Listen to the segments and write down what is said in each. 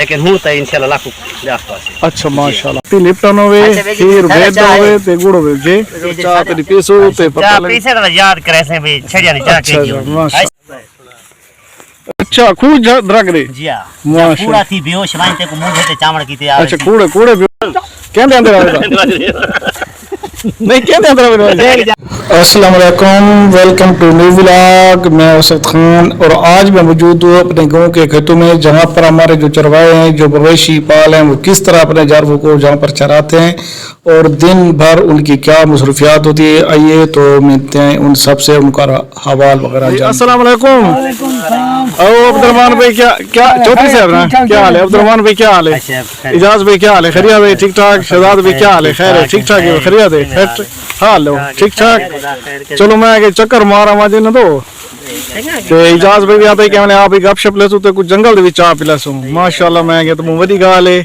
लेकिन हूं तो इंशाल्लाह लाखों के आसपास है। अच्छा माशाल्लाह। लिप्टन होवे, खीर भेद होवे ते गुड़ होवे जे चाह तेरी पीसो ते पता चाह लगे। पीसे तो याद करे से भी छड़िया नहीं चाह के अच्छा माशाल्लाह। अच्छा खूब द्रग रे जी हां पूरा थी बेहोश वांते को मुंह ते चावड़ की ते आवे। अच्छा कूड़े कूड़े कहंदे अंदर आवे नहीं कहते अंदर। अस्सलाम वालेकुम, वेलकम टू न्यू व्लॉग। मैं उसद खान और आज मैं मौजूद हूँ अपने गांव के खेतों में, जहाँ पर हमारे जो चरवाहे हैं, जो मवेशी पाल हैं, वो किस तरह अपने जानवरों को जहाँ पर चराते हैं और दिन भर उनकी क्या मसरूफियात होती है। आइए तो मिलते हैं उन सब से, उनका हवाल वगैरह। अस्सलाम वालेकुम। अब्दुलरहमान भाई क्या क्या चौधरी साहब ना क्या हाल है? अब्दुलरहमान भाई क्या हाल है? इजाज भाई क्या हाल है? खैरियत है? ठीक ठाक। शहजाद भाई क्या हाल है? खैर है? ठीक ठाक है? खैरियत है? हाल हो ठीक ठाक। चलो मैं आगे चक्कर मारा माजे ना तो इजाज भाई भी आता है कि मैंने आप गपशप ले तो कुछ जंगल भी चाह पिला सू। माशाल्लाह मैं गया तो वधी गाल है।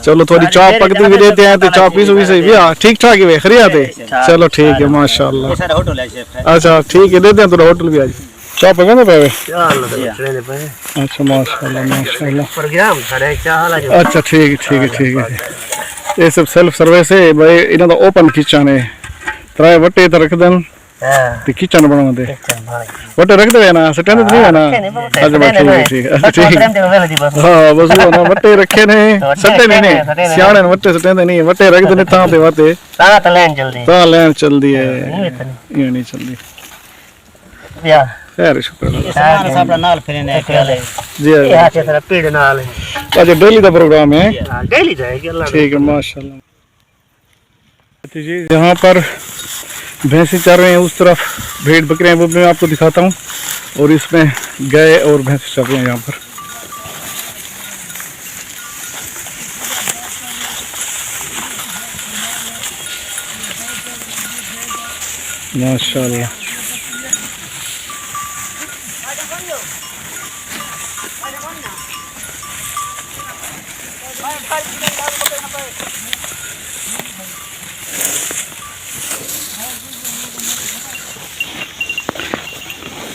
चलो थोड़ी चाह पकती भी देते हैं तो चाह पीसो भी सही भैया ठीक ठाक है? खैरियत है? चलो ठीक है माशाल्लाह। अच्छा ठीक है देते हैं थोड़ा होटल भी आज चाह पका ना पे। अच्छा माशाल्लाह माशाल्लाह। अच्छा ठीक है ठीक है ठीक है। ये सब सेल्फ सर्विस है भाई। इन्हें तो ओपन किचन है, त्राए वट्टे तो रख देन ते किचन बना दे। वट्टे रख दे ना सटन नहीं है ना। अच्छा ठीक है ठीक है ठीक है। हां बस वो ना वट्टे रखे ने सटे नहीं ने सियाने वट्टे सटे नहीं वट्टे रख देने ता पे वाते ता लैन चलदी है ये नहीं चलदी या खैर शुक्र साहब नाल फिरने जी ये आते तरह पेड़ नाल है। अच्छा डेली का प्रोग्राम है? डेली जाएगी अल्लाह ठीक है माशाल्लाह जी। यहाँ पर भैंसें चर रहे हैं, उस तरफ भेड़ बकरियां वो मैं आपको दिखाता हूँ, और इसमें गाय और भैंसें चर रहे हैं यहाँ पर। माशाल्लाह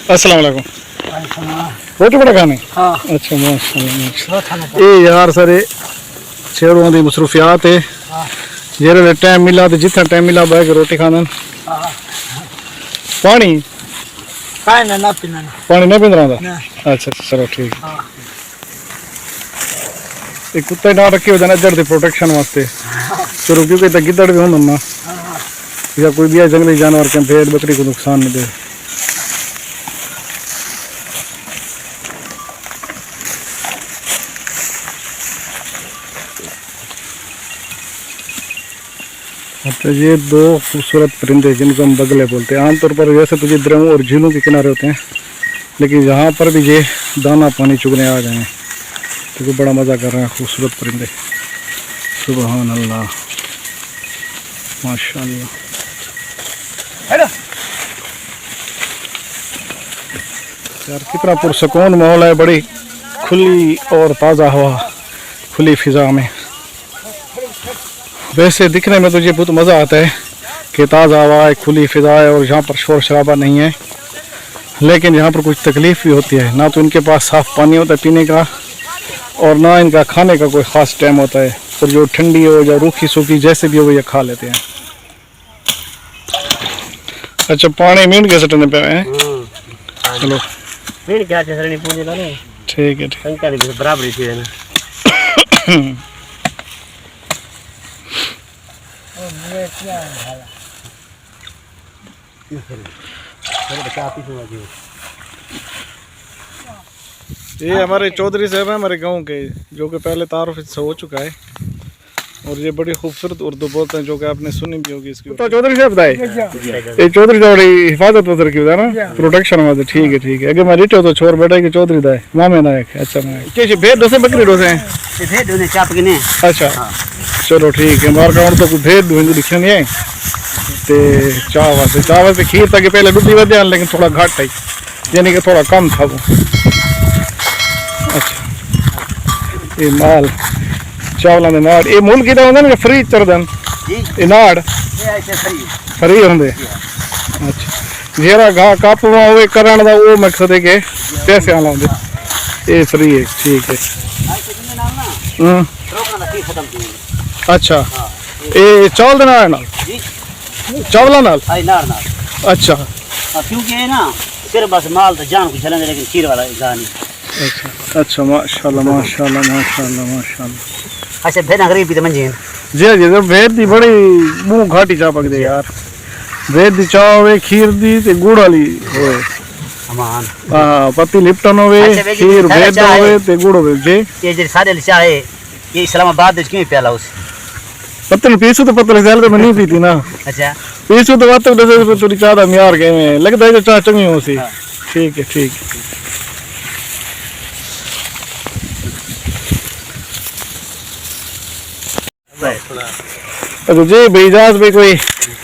अस्सलाम वालेकुम। रोटी बड़ा खाने? हाँ। अच्छा माशाल्लाह। ये यार सारे शेरों की मसरूफियात है। जेरे टाइम मिला तो जितना टाइम मिला बह के रोटी खाना। पानी पानी नहीं पींदा रहा? अच्छा चलो ठीक है। एक कुत्ते ना रखे हो जाना जड़ दे प्रोटेक्शन वास्ते चलो, क्योंकि तो गिद्दड़ भी होंगे ना या कोई भी जंगली जानवर के भेड़ बकरी को नुकसान नहीं दे। अच्छा ये दो खूबसूरत परिंदे जिनको हम बगले बोलते हैं। आमतौर पर वैसे तो ये दरियाओं और झीलों के किनारे होते हैं, लेकिन यहाँ पर भी ये दाना पानी चुगने आ गए हैं तो बड़ा मज़ा कर रहे हैं। खूबसूरत परिंदे सुभान अल्लाह माशाल्लाह। यार कितना पुरसकून माहौल है, बड़ी खुली और ताज़ा हवा, खुली फिजा में। वैसे दिखने में तो ये बहुत मज़ा आता है कि ताज़ा हवा है, खुली फिजा है और यहाँ पर शोर शराबा नहीं है, लेकिन यहाँ पर कुछ तकलीफ़ भी होती है। ना तो इनके पास साफ़ पानी होता है पीने का, और ना इनका खाने का कोई ख़ास टाइम होता है, और जो ठंडी हो या रूखी सूखी जैसे भी हो ये खा लेते हैं। अच्छा पानी मीन के सटने पे हैं? चलो ठीक है बराबरी थी ना। ये हमारे चौधरी साहब हैं हमारे गांव के, जो कि पहले तारुफ से हो चुका है, और ये बड़ी खूबसूरत उर्दू बोलते हैं, जो कि आपने सुनी भी होगी इसकी। तो चौधरी साहब बताए ये चौधरी साहब हिफाजत उधर की ना प्रोटेक्शन में। ठीक है ठीक है। अगर मैं रिटो तो छोर बैठा कि चौधरी दाए मामे नायक। अच्छा मैं भेद डोसे बकरी डोसे हैं? अच्छा चलो ठीक है। मार का तो भेद दिखे नहीं है ते चाह वास्ते खीर तक पहले दूधी वध्या, लेकिन थोड़ा घट है, यानी कि थोड़ा कम था वो। अच्छा ये माल चावलों के नाड़ ये मुल कितना होंगे ना फ्री चरदन ये नाड़ फ्री होंगे। अच्छा जेरा घा कापवा हो करण का वो मकसद है कि पैसे आना होंगे ये फ्री है। ठीक है रोकना ती खत्म थी। अच्छा हां ए चावल देना है ना जी चावला नाल आई नार अच्छा क्योंकि है ना सिर्फ बस माल तो जान को चलेंगे लेकिन खीर वाला गानी। अच्छा अच्छा माशाल्लाह माशाल्लाह माशाल्लाह माशाल्लाह अच्छा भेड़ गरीब भी मंजी जी जी तो भेड़ दी बड़ी मुंह घाटी चा पक दे यार भेड़ दी चाव वे खीर दी ते गुड़ वाली होए अमान हां पत्ती लिप्टन होवे खीर भेड़ दा होवे ते गुड़ होवे जे ये जे सारे चाय है ये इस्लामाबाद में क्यों प्याला उस पत्तन पीसू तो पत्तन साल तो मैं नहीं पीती ना अच्छा पीसू तो बात तो थोड़ी चाह दा म्यार के में लगदा है चाह चंगी हो सी ठीक है ठीक तो जी बेजाज भी कोई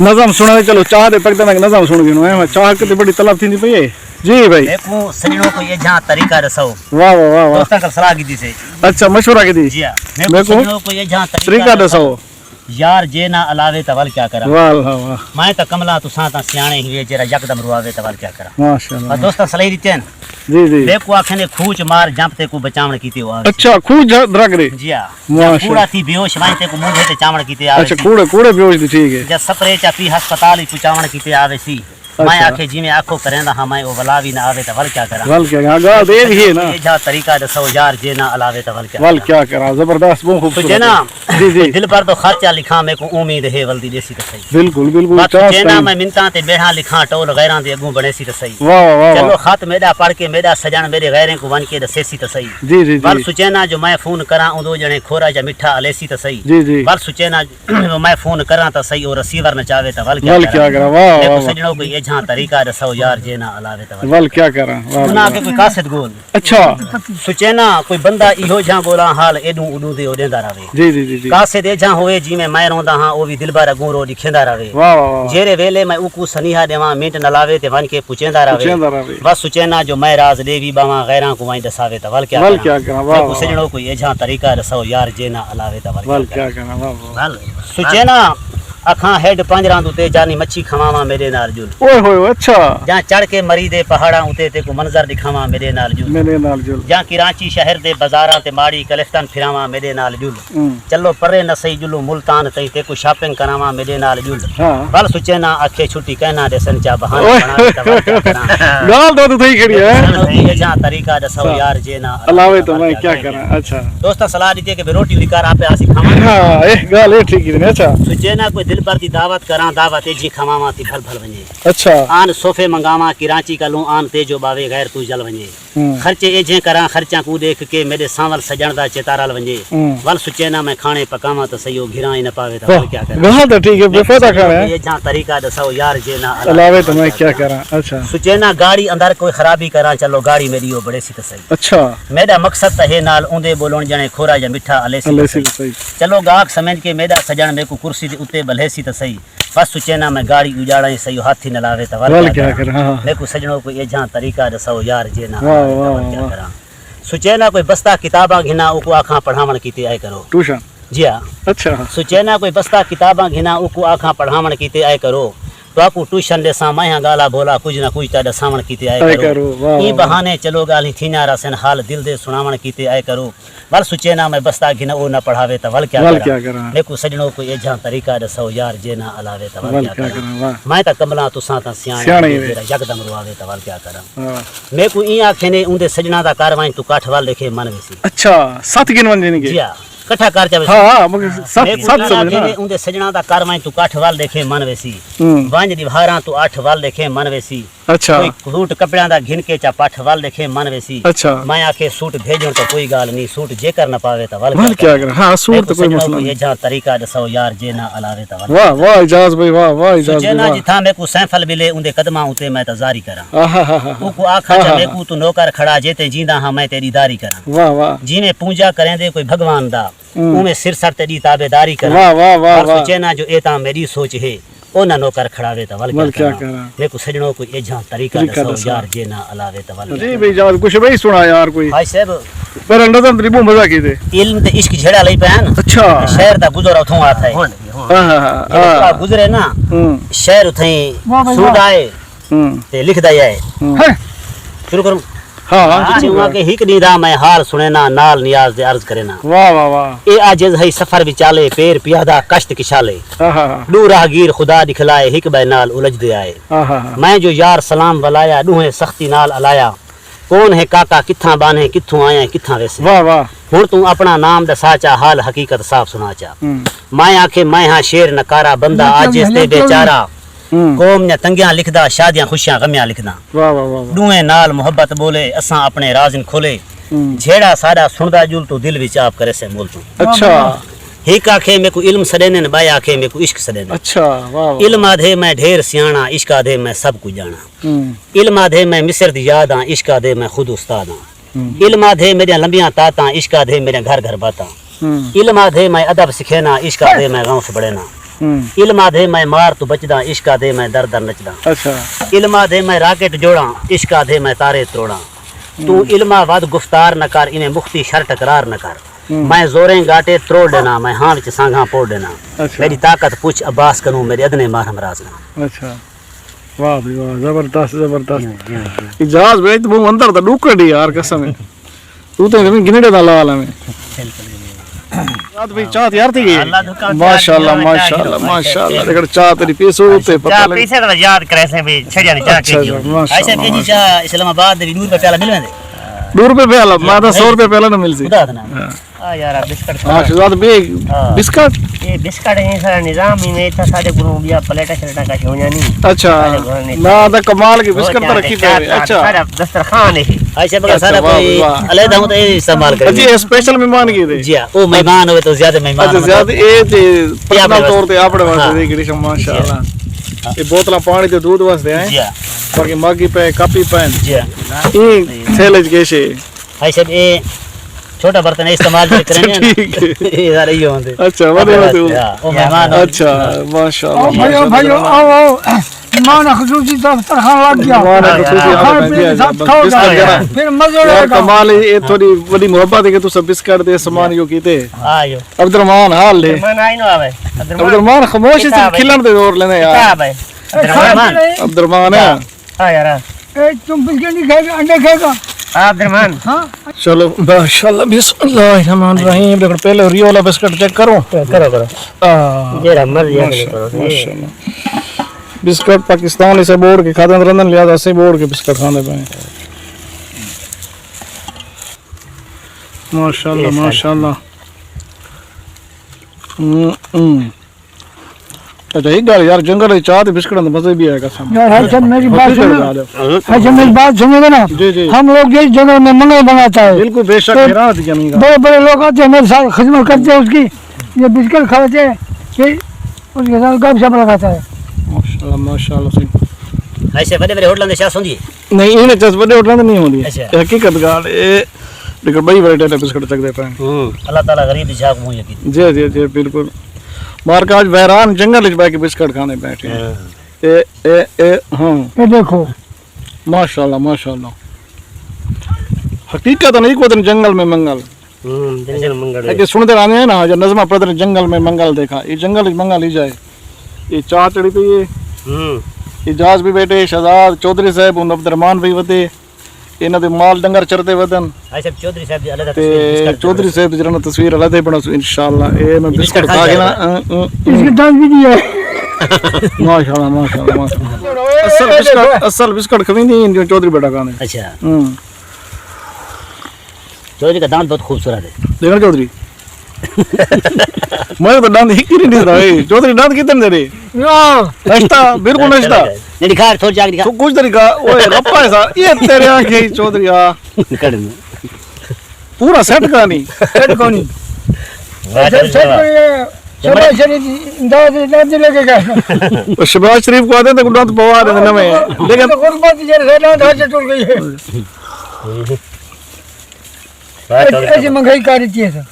नज़म सुना चलो चाह दे पकड़ना नज़म सुन गयो है चाह के बड़ी तलब थी पई है जी भाई देखो सजनों को ये जहां तरीका रसो वाह वाह वाह वाह दोस्तों का सलाह की दी से अच्छा मशवरा की दी जी हां मैं मैं को सजनों को ये जहां तरीका दसो यार जे ना अलावे तवल क्या करा वाह वाह वाह मैं तो कमला तुसा ता सियाणे हुए जेरा यकदम रुआवे तवल क्या करा माशाल्लाह और दोस्तों सलाह दी थेन जी जी देखो आखने खूच मार जंपते को बचावण कीते हो आवे अच्छा खूब द्रग रे जी हां माशाल्लाह पूरा थी बेहोश वाइते को मुंह ते चावण कीते आवे अच्छा कूड़े कूड़े बेहोश दी ठीक है जब सपरे चा पी अस्पताल ही पुचावण कीते आवे सी मैं आखे जी में आखो करेंदा हां मैं ओ वला भी ना आवे त वल क्या करा वल क्या गा दे ही है ना ये जा तरीका दसो यार जे ना अलावे त वल क्या करा जबरदस्त बहुत तो खूबसूरत जे ना जी जी दिल पर तो खर्चा लिखा मैं को उम्मीद है वल्दी देसी त सही बिल्कुल बिल्कुल बात जे ना मैं मिनता ते बेहा लिखा टोल गैरां दे अगू बने सी त सही वाह वाह वाह चलो खत मेरा पढ़ के मेरा सजन मेरे गैरें को वन के दसेसी त सही जी जी बल जी सुचेना जो मैं फोन करा उदो जने खोरा जा मिठा अलेसी त सही जी जी बल सुचेना जो मैं फोन करा त सही और रिसीवर न चावे त वल वल क्या करा वाह वाह देखो वाह सजनों को ये जहां तरीका दसो यार जे ना अलावे त वल क्या करा वाह उना के कोई कासत गोल अच्छा सुचेना कोई बंदा इहो जा गोला हाल एडू उडू दे ओडेंदा रवे जी जी जी जी कासत ए जा होए जी में मैं रोंदा हां ओ भी दिलबर अगूरो दिखेंदा रवे वाह वाह वाह जेरे वेले मैं उकू सनीहा देवा मिंट न लावे ते वन के पुचेंदा रवे चेंदा रवे बस सुचेना जो मैं राज देवी बावा गैरा को वहीं दसावे त वल क्या करा वाह देखो सजनों को ये जहां तरीका रसो यार जे ना अलावे त वल क्या करा वाह वाह वल सुचेना अखा हेड पंजरा उते जानी मच्छी खवावा मेरे नाल जुल ओए होए अच्छा जहां चढ़ के मरी दे पहाड़ा उते ते को मंजर दिखावा मेरे नाल जुल मेरे नाल जुल जहां कराची शहर दे बाजारां ते माड़ी कलिफ्टन फिरावा मेरे नाल जुल चलो परे न सही जुलू मुल्तान तई ते को शॉपिंग करावा मेरे नाल जुल हां बल सुचे ना आखे छुट्टी कहना दे संचा बहाना बना ते वल क्या करा गाल तो थई खड़ी है ये जहां तरीका दसो यार जे ना अलावे तो मैं क्या करा अच्छा दोस्त सलाह दी के रोटी निकार आपे आसी खावा हां ए गाल ए ठीक है अच्छा सुचे ना कोई दिल पर दी दावत करा दावत जी खवावा ती भल भल वने अच्छा आन सोफे मंगावा कराची का लूं आन तेजो बावे गैर तू जल वने खर्चे ए जे करा खर्चा को देख के मेरे सांवल सजण दा चेतारल वने वल सुचे ना मैं खाने पकावा तो सही घिरा ही न पावे तो क्या करा गाल तो ठीक है बेफायदा खाना है ये जहां तरीका दसो यार जे ना अलावे तो मैं क्या करा अच्छा सुचे ना गाड़ी अंदर कोई खराबी करा चलो गाड़ी मेरी ओ बड़े सी तो सही अच्छा मेरा मकसद है नाल ऊंदे बोलण जने खोरा या मिठा अलेसी सही चलो गाहक समझ के मेरा सजण में को कुर्सी दे उते भलेसी तो सही बस सुचे ना मैं गाड़ी उजाड़ा ही सही हाथी न लावे तो वल क्या करा हां मैं को सजणों को ये जहां तरीका दसो यार जे ना वाह वाह क्या करा सुचे ना कोई बस्ता किताबा घिना उको आखा पढ़ावण कीते आए करो ट्यूशन जी हां अच्छा सुचे ना कोई बस्ता किताबा घिना उको आखा पढ़ावण कीते आए करो तो आपको ट्यूशन दे सा मैं गाला बोला कुछ ना कुछ ता सावण कीते आए करो ई बहाने चलो गाली थीना रसन हाल दिल दे सुनावण कीते आए करो वल सुचे ना मैं बस्ता घिना ओ न पढ़ावे त वल क्या करा देखो सजणों को ये जहां तरीका दसो यार जे ना अलावे त वल क्या करा मैं त कमला तुसा ता सियाणे यकदम रुआवे त वल क्या करा मैं को ई आखे ने उंदे सजना दा कारवाई तू काठवाल देखे मन वेसी अच्छा सात गिन वन जी जी कठा कर जावे हां मगर सात समझना उंदे सजना दा कारवाई तू काठवाल देखे मन वेसी वांज दिवारा तू आठ वाल देखे मन वेसी अच्छा कोई सूट कपड़ा दा घिन के चा पाठ वाल देखे मन वेसी अच्छा मैं आके सूट भेजण तो कोई गाल नहीं सूट जे कर न पावे त वल क्या कर हां सूट तो कोई मसला नहीं ये जहां तरीका दसो यार जे ना अलावे त वाह वाह इजाज भाई वाह वाह इजाज जे ना जिथा मैं को सैफल मिले उंदे कदमा उते मैं त जारी करा ऊ को आखा चा मैं को तू नौकर खड़ा जेते जींदा हां मैं तेरी दारी करा वाह वाह जी में पूजा करें दे कोई भगवान दा उमे सिर सर तेरी ताबेदारी करा वाह वाह वाह वाह सोचे ना जो एता मेरी सोच है ओ ना नौकर खड़ावे त वल क्या करा देखो सजणों को ये जहां तरीका दसो यार जे ना अलावे त वल जी भाई जान कुछ भाई सुना यार कोई भाई साहब पर अंडा तरी बो मजा की थे इल्म ते इश्क झेड़ा लई पैन अच्छा शहर दा गुजर उथों आता है हां गुजरे ना शहर उथई सूद आए ते लिख दई आए शुरू करूं हाँ चुआ के हिक नीदा मैं हाल सुने ना नाल नियाज दे अर्ज करे ना वाह वाह वाह ए आजिज है सफर विचाले पैर पियादा कश्त किशाले आहा दू राहगीर खुदा दिखलाए हिक बै नाल उलझ दे आए आहा मैं जो यार सलाम वलाया दूहे सख्ती नाल अलाया कौन है काका किथा बाने किथों आया किथा वैसे वाह वाह हुण तू अपना नाम दसा चा हाल हकीकत साफ सुना चा मैं आखे मैं हाँ शेर नकारा बंदा आजिज ते बेचारा कौम ने तंगियां लिखदा शादियां खुशियां गमियां लिखदा वाह वाह वाह दूहे नाल मोहब्बत बोले असां अपने राज़न खोले झेड़ा सारा सुनदा जुल तू दिल विच आप करे से मोल तू अच्छा हिक आखे मेरे को इल्म सदेने न बाय आखे मेरे को इश्क सदेने अच्छा वाह इल्म आधे मैं ढेर सियाणा इश्क आधे मैं सब कुछ जाना इल्म आधे मैं मिस्र दी याद आं इश्क आधे मैं खुद उस्ताद आं इल्म आधे मेरिया लंबियां तातां इश्क आधे मेरे घर घर बातां इल्म आधे मैं अदब सिखेना इश्क आधे मैं गांव से बड़ेना इल्म आधे मैं मार तू बचदा इश्क आधे मैं दर दर नचदा अच्छा इल्म आधे मैं राकेट जोड़ा इश्क आधे मैं तारे त्रोड़ा तू इल्मा वद गुफ्तार न कर इन्हें मुख्ती शर टकरार न कर मैं जोरे गाटे त्रोड़ देना मैं हां विच सांघा पोड़ देना अच्छा मेरी ताकत पूछ अब्बास करूं मेरे अदने मार हमराज ना अच्छा वाह भाई वाह जबरदस्त जबरदस्त इजाज भाई तो वो अंदर तो डूकड़ी यार कसम है तू तो गिनड़े दा लाल में याद भाई चाह तैयार थी माशाल्लाह माशाल्लाह माशाल्लाह देखो चाह तेरी पीसो पे पता चाह लगे पीसे तो याद करे से भी छड़िया चाह अच्छा, के माशाल्लाह, ऐसे के जी चाह इस्लामाबाद दे 100 रुपए प्याला मिल वेंदे 2 रुपए प्याला मैं तो 100 रुपए प्याला न मिल सी खुदा ना आ यार बिस्किट हां शुरुआत बे बिस्किट ये बिस्किट है सारा निजाम ही में था सारे गुरु बिया प्लेटा छलटा का होया नहीं अच्छा ना तो कमाल की बिस्किट तो रखी पे अच्छा सारा दस्तरखान है ऐसे बगा सारा अच्छा, वाह, कोई वाह। अलग हूं तो ये इस्तेमाल करे जी स्पेशल मेहमान की थे जी ओ मेहमान होवे तो ज्यादा मेहमान अच्छा ज्यादा ये ते पर्सनल वास्ते। तौर पे आपड़े हाँ। वास्ते देखड़ी माशाल्लाह ये बोतला पानी ते दूध वास्ते हैं जी बाकी मागी पे कापी पे जी ये थैलेज कैसे ऐसे ये छोटा बर्तन इस्तेमाल करेंगे ठीक है। ये सारे ही होंगे अच्छा वादे वादे ओ मेहमान अच्छा माशाल्लाह भाइयों भाइयों आओ आओ मान खसूसी दस्तरखान लग गया माना हाँ, खसूसी हाँ, हाल खाने में पीने दिया सब खाओ बिस्किट यार। जरा फिर मजे यार आएगा कमाल है ये थोड़ी बड़ी मोहब्बत है कि तू सब बिस्किट दे सामान यो कीते आयो अब्दुर्रहमान हाल ले मेहमान आई नो आवे अब्दुर्रहमान खामोश से किताब है। खिलन दे और लेने यार क्या भाई अब्दुर्रहमान अब्दुर्रहमान है हां यार तुम बिस्किट नहीं खाएगा अंडे खाएगा अब्दुर्रहमान हाँ चलो माशाल्लाह बिस्मिल्लाहिर्रहमानिर्रहीम देखो पहले रियो वाला बिस्किट चेक करो करो ये रमर ये करो माशाल्लाह बिस्किट पाकिस्तान इसे बोर्ड के खाते रंदन लिया से बोर्ड के बिस्किट खाने पे माशाल्लाह माशाल्लाह अच्छा एक गाल यार जंगल चाह ते बिस्किट में मजे भी आएगा सब यार हर सब मेरी बात सुनो हर सब मेरी बात सुनोगे ना जी जी हम लोग जिस जगह में मंगल बनाता है बिल्कुल बेशक तो मेरा नहीं का बड़े बड़े लोग आते हैं मेरे साथ खिदमत करते हैं उसकी ये बिस्किट खाते हैं फिर उसके साथ गपशप लगाता है माशाल्लाह माशाल्लाह सही ऐसे बड़े बड़े होटल में चाह सुनिए नहीं इन्हें चस बड़े होटल नहीं होनी अच्छा। हकीकत गाल ए देखो बड़ी बड़े बिस्किट चक दे पाए अल्लाह ताला गरीब की चाह को मुंह यकीन जी जी जी बिल्कुल मार का आज वैरान जंगल इस के बिस्किट खाने बैठे हैं ए हाँ ये देखो माशाल्लाह माशाल्लाह हकीकत नहीं को दिन जंगल में मंगल जंगल मंगल है कि सुनते रहने हैं ना जो नज़मा पढ़ते हैं, जंगल में मंगल देखा ये जंगल में मंगल ही जाए ये चाह चढ़ी पे ये इजाज भी बैठे शहजाद चौधरी साहब उन अब्दुर्रहमान भी वते इन्हां दे माल डंगर चरते वदन ऐसे चौधरी साहब जी अलग ते चौधरी साहब दी जरा तस्वीर अलग बना इंशाल्लाह ए मैं बिस्किट खा के ना इसके दांत भी दिए माशाल्लाह माशाल्लाह माशाल्लाह असल बिस्किट खवींदी इन चौधरी बेटा खाने अच्छा चौधरी का दांत बहुत खूबसूरत है देखना चौधरी मैं तो दांत हिक ही नहीं दे रहा चौधरी दांत कितने दे रहे नष्टा बिल्कुल नष्टा नहीं दिखा थोड़ी जाके दिखा तो कुछ तरीका ओए रप्पा ऐसा ये तेरे आंखें चौधरी आ कर में पूरा सेट का नहीं सेट कोनी सेट को ये शबाज शरीफ दांत लेके गए तो शहबाज शरीफ को आते तो दांत पवा दे ना मैं लेकिन तो गुरबत जैसे दांत हाथ से टूट गई है ऐसी महंगाई कर रही है सर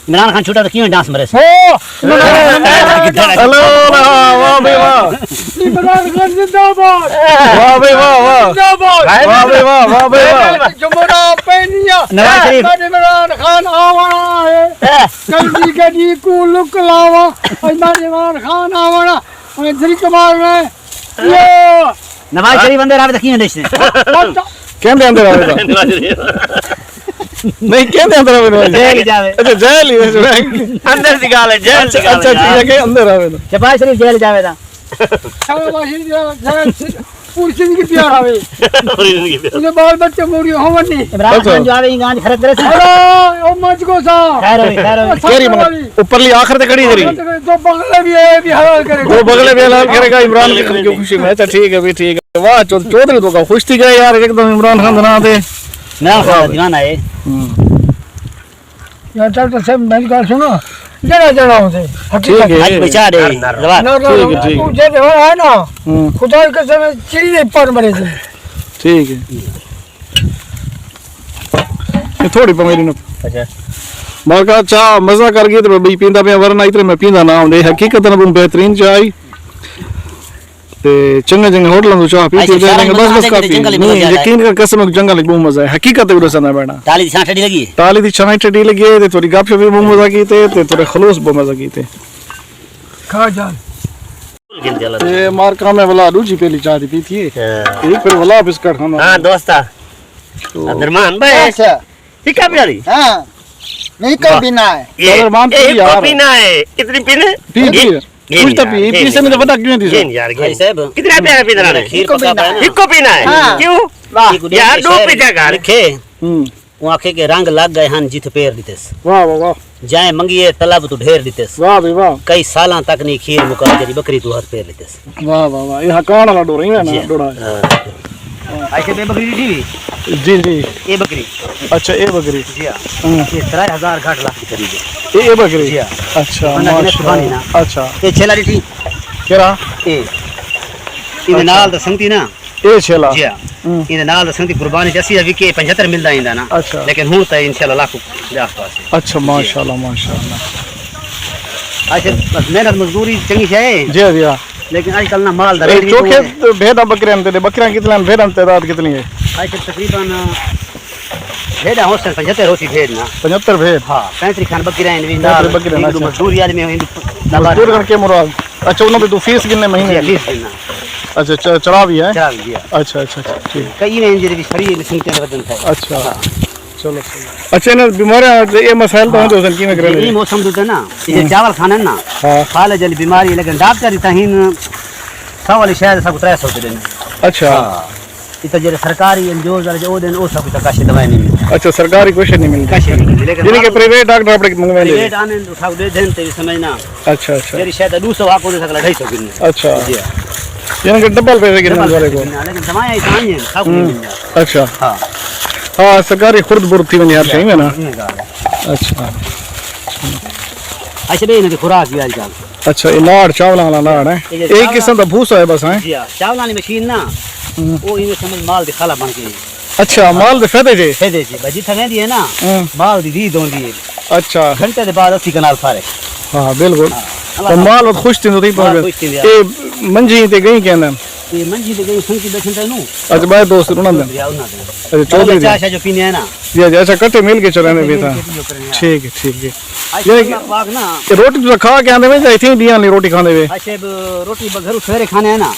इमरान खान छूटा तो क्यों डांस मरे से ओ हेलो वाह भाई वाह इमरान खान जिंदाबाद वाह भाई वाह वाह जिंदाबाद वाह भाई वाह भाई वाह जुमरा पेनिया नवाज शरीफ। इमरान खान आवाना है जल्दी गडी को लुक लावा इमरान खान आवाना और दिल कमाल में यो नवाज शरीफ अंदर आवे तो क्यों देश ने कहंदे अंदर आवे दा नहीं कहंदे अंदर आवे दा जेल जावे अच्छा जेल ही अंदर दी गाल है जेल दी गाल अच्छा ठीक है के अंदर आवे दा शबाश शरीफ जेल जावे दा शाबाशी पूरी जिंदगी प्यार आवे उन्हें बाल बच्चे मोड़ी होवन नहीं इमरान खान जो आवे गांज खरत करे से अरे ओ मच को सा खैर होई केरी मगर ऊपरली आखिर ते खड़ी तेरी तो बगले भी है भी हलाल करेगा वो बगले में हलाल करेगा इमरान की खुशी में अच्छा ठीक है भी ठीक है वाह चौधरी तो का खुश थी गए यार एकदम इमरान खान ना दे ना दीवाना है यार डॉक्टर साहब मेरी बात सुनो जरा जरा होते ठीक है आज बचा दे जवाब ठीक है ठीक है मुझे जो है ना खुदा के समय चिड़ी पर मरे थे ठीक है ये थोड़ी पमेरी न अच्छा बाका चाह मजा कर गई तो भाई पींदा पे वरना इतने मैं पींदा ना होंदे हकीकत में बेहतरीन चाय ते चंगा चंगा होटलों तो चाह पीती जाएंगे बस काफी नहीं यकीन कर कसम जंगल में बहुत मजा है हकीकत है उधर बैठा ताली छाट लगी है ताली दी छाई टडी लगी है ते थोड़ी गपशप भी बहुत मजा की ते थोड़े खलूस बहुत मजा की ते खा जान ये मार्का में वाला दूजी पहली चाय दी पीती है एक फिर वाला बिस्किट खाना हां दोस्ता अब्दुरमान भाई अच्छा ठीक है प्यारी हां नहीं कब बिना है अब्दुरमान तो यार पीना है कितनी पीने पी कुछ तो पी से नहीं पता क्यों नहीं यार भाई साहब कितना प्यारा पीना है खीर पका है इको पीना है क्यों यार दो पीता का लिखे वो आंखें के रंग लग गए हन जित पैर दितेस वाह वाह वाह जाए मंगिए तलब तू ढेर दितेस वाह भाई वाह कई सालां तक नहीं खीर मुका जरी बकरी तू हाथ पैर दितेस वाह वाह वाह ये कान वाला डोरा ही है ना डोरा ऐसे बे बकरी दी जी जी ये बकरी अच्छा ये बकरी जी हां ये 3000 घाट लाख की करीब ये बकरी जी अच्छा माशाल्लाह अच्छा ये छेला दी केरा ये इन नाल द संती ना ये छेला जी हां इन नाल द संती कुर्बानी जैसी अभी के 75 मिलदा इंदा ना अच्छा लेकिन हूं त इंशाल्लाह लाख के आसपास अच्छा माशाल्लाह माशाल्लाह अच्छा बस मेहनत मजदूरी चंगी है जी जी लेकिन आजकल ना माल दा रेट चोखे भेड़ा बकरियां दे बकरियां कितने भेड़ां तादाद कितनी है आज तकरीबन भेड़ा हो 75 होती भेड़ ना 75 भेड़ हां 35 खान बकरियां इन ना बकरियां मजदूरी आदमी है मजदूर करके मुराद अच्छा उन्होंने तो फीस कितने महीने जी अच्छा चढ़ा भी है चल जी अच्छा अच्छा अच्छा ठीक कई में इंजरी भी फ्री सुनते वजन था अच्छा चलो अच्छा ना बीमारियां ये मसाइल तो होते हैं कि में करे ये मौसम दूते ना ये चावल खाने ना हां खाले जली बीमारी लेकिन डॉक्टर तहीन सवाल शायद सब 300 देने अच्छा इतना जे सरकारी एनजीओ जो दिन वो सब तक दवाई नहीं मिलती अच्छा सरकारी कुछ नहीं मिलता काशी नहीं मिलती लेकिन यानी कि प्राइवेट डॉक्टर अपने मंगवा ले रेट आने उठा दे देन ते समझना अच्छा अच्छा मेरी शायद 200 आको दे सकला 250 किलो अच्छा जी यानी कि डबल पैसे कितने वाले को लेकिन दवाएं ऐसा नहीं है सब नहीं मिलता अच्छा हां हाँ सरकारी खुर्द बुर्द थी वनी हर सही में ना अच्छा अच्छा बे इनकी खुराक भी आजकल अच्छा ये नाड़ चावल वाला नाड़ है एक किस्म का भूसा है बस है जी हां चावल वाली मशीन ना वो इने समझ माल दी खाला बन के अच्छा माल दे फायदे जे है दे जी बजी थने दी है ना माल दी दोंदी है अच्छा घंटे के बाद 80 कनाल फारे हाँ बिल्कुल तो माल बहुत खुश थी तो खुश थी ये मंजी ते गई कहना ये मंजी ते गई संकी बैठन तनु अच्छा बाय दोस्त उन्होंने अच्छा चौधरी जी चाचा जो पीने है ना जी अच्छा कट्टे मिल के चलाने भी था ठीक है ये पाक ना रोटी तो खा के आने में इतनी दिया नहीं रोटी खाने में अच्छा रोटी घर सवेरे खाने है ना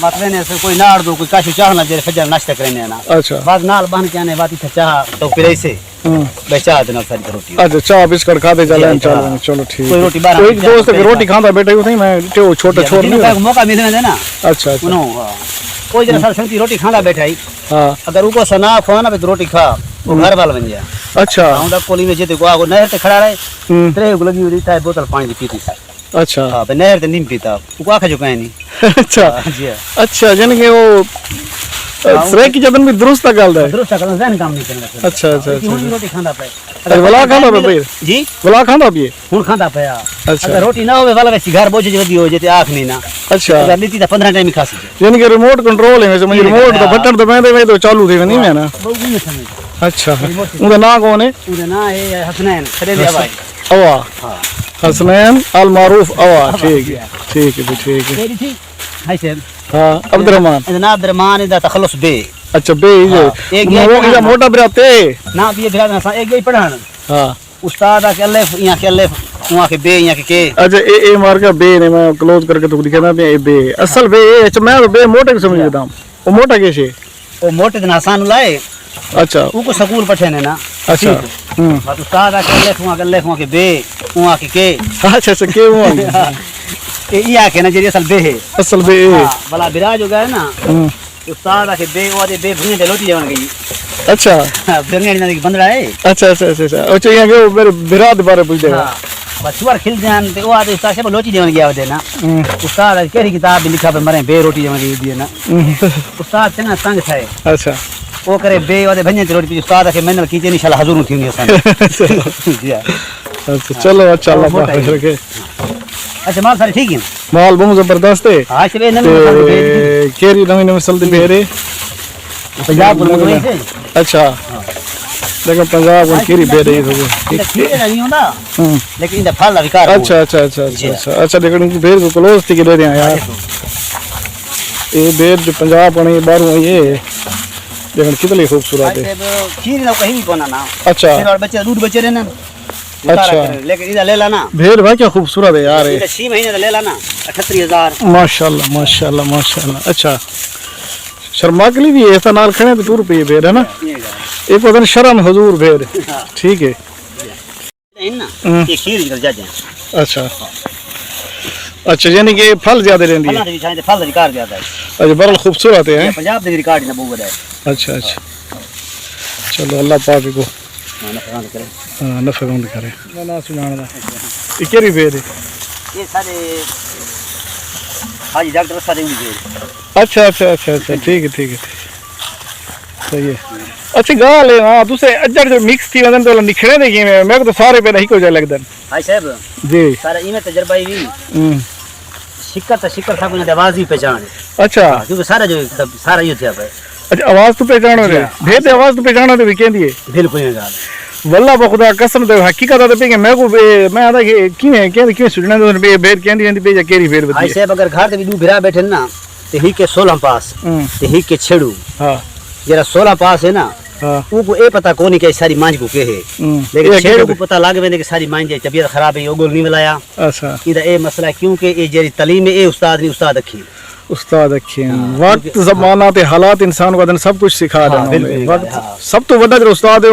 बात रहने से कोई नाड़ दो कोई काशु चाह ना जे फजर नाश्ता करने है ना अच्छा बाद नाल बन के आने बात इथे चाह तो फिर ऐसे बेचा देना सारी रोटी अच्छा चाह बिस्कुट खाते चले चलो ठीक कोई रोटी बाहर एक दोस्त की रोटी खाता बैठे हुए थे मैं जो छोटा छोड़ नहीं मौका मिलने देना अच्छा अच्छा सुनो कोई जरा संगति रोटी खाना बैठा ही हां अगर ऊपर सना फोन पे रोटी खा वो घर वाला बन गया अच्छा आउंदा कोली में जेते को आगो नहर ते खड़ा रहे त्रे लगी हुई था बोतल पानी की पीती था अच्छा हां पे नहर ते नीम पीता वो आखा जो कहीं नहीं अच्छा जी अच्छा यानी कि वो सरे की जबन भी दुरुस्त गल है दुरुस्त करना जन काम नहीं करना अच्छा अच्छा अच्छा रोटी खांदा पे अरे वला खांदा पे भाई जी वला खांदा भी हुन खांदा पे अच्छा अगर रोटी ना होवे वाला वैसी घर बोझ जदी हो जेते आख नहीं ना अच्छा अगर लीती था 15 टाइम खा सी यानी कि रिमोट कंट्रोल है वैसे रिमोट तो बटन दबाए दे तो चालू थे नहीं है ना बहुत नहीं समझ अच्छा उनका नाम कौन है उनका नाम है हसनैन खरे दे भाई अवा हां हसनैन अल मारूफ अवा ठीक है ठीक है तेरी थी हाय सर हां अब्दुर्रहमान इतना अब्दुर्रहमान इदा तखल्लुस बे अच्छा बे ये एक वो इधर मोटा बराते ना भी बिरा ना एक गई पढ़ान हां उस्ताद के अल्लाह यहाँ के अल्लाह वहाँ के बे यहाँ के अच्छा ए मार का बे ने मैं क्लोज करके तो दिखाना पे ए बे असल बे अच्छा मैं बे मोटे को समझ लेता हूं वो मोटा कैसे वो मोटे दिन आसान लाए अच्छा उनको स्कूल पठे ने ना अच्छा बात उस्ताद कर ले के बे उहा के अच्छा अच्छा के हुआ ए इया के ना जे असल बे है असल बे भला बिराज हो गया ना उस्ताद के बे वो दे बे भुने दे लोटी जवन गई अच्छा फिरने ना बंदड़ा है अच्छा अच्छा अच्छा अच्छा यहाँ के मेरे बिराद बारे पूछ देगा बचुआर खिल जान ते वो आदे उस्ताद से लोटी जवन गया दे ना उस्ताद केरी किताब भी लिखा पे मरे बे रोटी जवन गई दी ना उस्ताद चंगा तंग थाए अच्छा वो करे बे वादे भंजे रोटी पे उस्ताद के मेनल कीचे नहीं शाला हजूर थी असन अच्छा चलो अच्छा अल्लाह पाक रखे अच्छा माल सारे ठीक है माल बहुत जबरदस्त है आज से नवी केरी नवी नवी सल्दी बेरे पंजाब में से अच्छा लेकिन पंजाब में केरी बेरे हो खीरे नहीं होता लेकिन इधर फल विकार अच्छा अच्छा अच्छा अच्छा अच्छा अच्छा लेकिन उनको बेर को क्लोज थी के दे दिया यार ये बेर जो पंजाब में बाहरों ये लेकिन कितनी खूबसूरत है खीर ना कहीं भी बनाना अच्छा फिर और बच्चे दूध बचे रहना अच्छा लेकिन इधर ले लाना भेड़ भाई क्या खूबसूरत है यार ये 6 महीने ले लाना 38000 माशाल्लाह माशाल्लाह माशाल्लाह अच्छा शर्मा के लिए भी ऐसा नाल खड़े तो 2 रुपये भेड़ है ना एक पता नहीं शर्म हजूर भेड़ ठीक है ना ये खीर निकल जाते हैं अच्छा अच्छा यानी कि फल ज्यादा लेंदी है फल रिकॉर्ड ज्यादा है अच्छा बरल खूबसूरत है पंजाब के रिकॉर्ड ना बहुत है अच्छा अच्छा चलो अल्लाह पाक को करे हाँ नफरमंद करे ना सुनाना ये केरी भेड़ है ये सारे हाजी डॉक्टर सारे उनके अच्छा अच्छा अच्छा अच्छा ठीक है सही है अच्छा गाल है हाँ दूसरे अजर जो मिक्स थी वजन तो निखरे देखी मैं तो सारे पे नहीं को जाए लगदन हाय साहब जी सारा इमे तजर्बा ही शिक्कर था कोई आवाज भी पहचान अच्छा क्योंकि सारा जो सारा ये थे पे अच्छा आवाज तो पहचानो रे भेद आवाज तो पहचानो रे कहंदी है बिल्कुल ये गाल वल्लाह बखुदा कसम दे हकीकत तो पे मैं को मैं आदा कि क्यों सुनना तो भेद कहंदी पे केरी भेद बती हाय साहब अगर घर ते भी दू भिरा बैठे ना ते ही के 16 पास ते ही के छेड़ू हां जरा 16 पास है ना उनको ए पता कोनी के सारी मांझ को के है लेकिन छेड़ू को पता लागे वेंदे कि सारी मांझ की तबीयत खराब है ओगल नहीं मिलाया अच्छा इदा ए मसला क्योंकि ए जेरी तालीम ए उस्ताद नहीं उस्ताद अखी उस्ताद अखी वक्त जमाना ते हालात इंसान को सब कुछ सिखा रहा है वक्त सब तो बड़ा जो उस्ताद है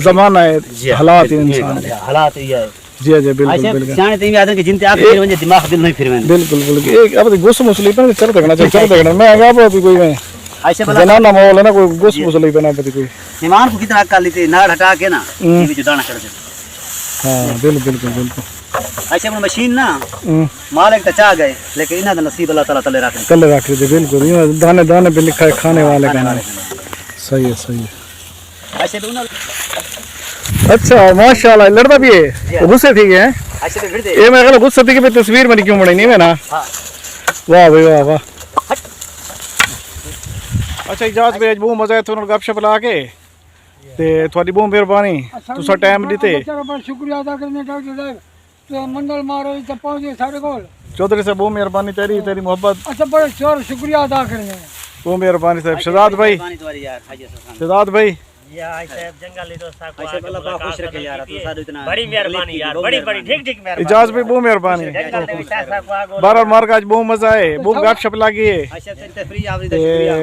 जमाना है हालात इंसान हालात ये है जी जी बिल्कुल बिल्कुल सियाने ते आदमी के जिनते आके फिर वने दिमाग दिल नहीं फिर वने बिल्कुल बिल्कुल एक अब गुस्सा मुसली पे चल देखना मैं आगा पे कोई मैं ऐसे भला जनाना माहौल है ना कोई गुस्सा मुसली पे ना पति कोई मेहमान को कितना अक्ल लेते नाड़ हटा के ना ये भी जुदाना कर दे हां बिल्कुल ऐसे में मशीन ना माल एक चा गए लेकिन इना दा नसीब अल्लाह ताला तले रखे तले रख दे बिल्कुल ये दाने दाने पे लिखा है खाने वाले का नाम सही है ऐसे भी ना अच्छा माशाल्लाह लड़ता भी है गुस्से ठीक है ऐसे भी फिर दे ये मैं कहला गुस्से ठीक है तस्वीर में क्यों बनाई नहीं मैं ना हां वाह भाई वाह अच्छा इजाज़त भी बहुत मजा है थोड़ा गपशप ला के ते थोड़ी बहुत मेहरबानी तुसा टाइम दिते बड़ा शुक्रिया अदा करने डॉक्टर साहब तो मंडल मारे तो पहुंचे सारे कोल चौधरी साहब बहुत मेहरबानी तेरी मोहब्बत अच्छा बड़ा शुक्रिया अदा करने बहुत मेहरबानी साहब शहजाद भाई तुम्हारी यार हाजी हसन शहजाद भाई या साहब जंगल तो साहब को ऐसे अल्लाह पाक खुश रखे यार तो साधु इतना बड़ी मेहरबानी यार बड़ी ठीक मेहरबानी इजाज़त भी बहुत मेहरबानी जंगल ने साहब को आगो बार मार का आज बहुत मजा है बहुत गपशप लगी है ऐसे तफरी आवरी शुक्रिया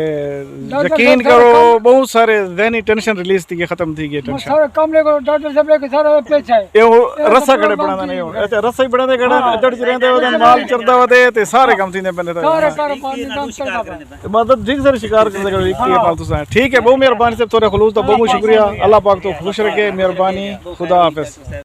यकीन करो बहुत सारे ज़हनी टेंशन रिलीज थी खत्म थी गई टेंशन सारे कमरे को डॉक्टर साहब लेके सारा पेच है ये रस्सा कड़े बनाना नहीं हो अच्छा रस्सा ही बनाते कड़ा जड़ रहंदे ओदन माल चरदा वदे ते सारे काम थींदे बने सारे कार पानी काम करदा मतलब ठीक सर शिकार करते कड़े ये पालतू सा ठीक है बहुत मेहरबानी से थोड़ा खुलूस तो बहुत शुक्रिया अल्लाह पाक तो खुश रखे मेहरबानी खुदा हाफिज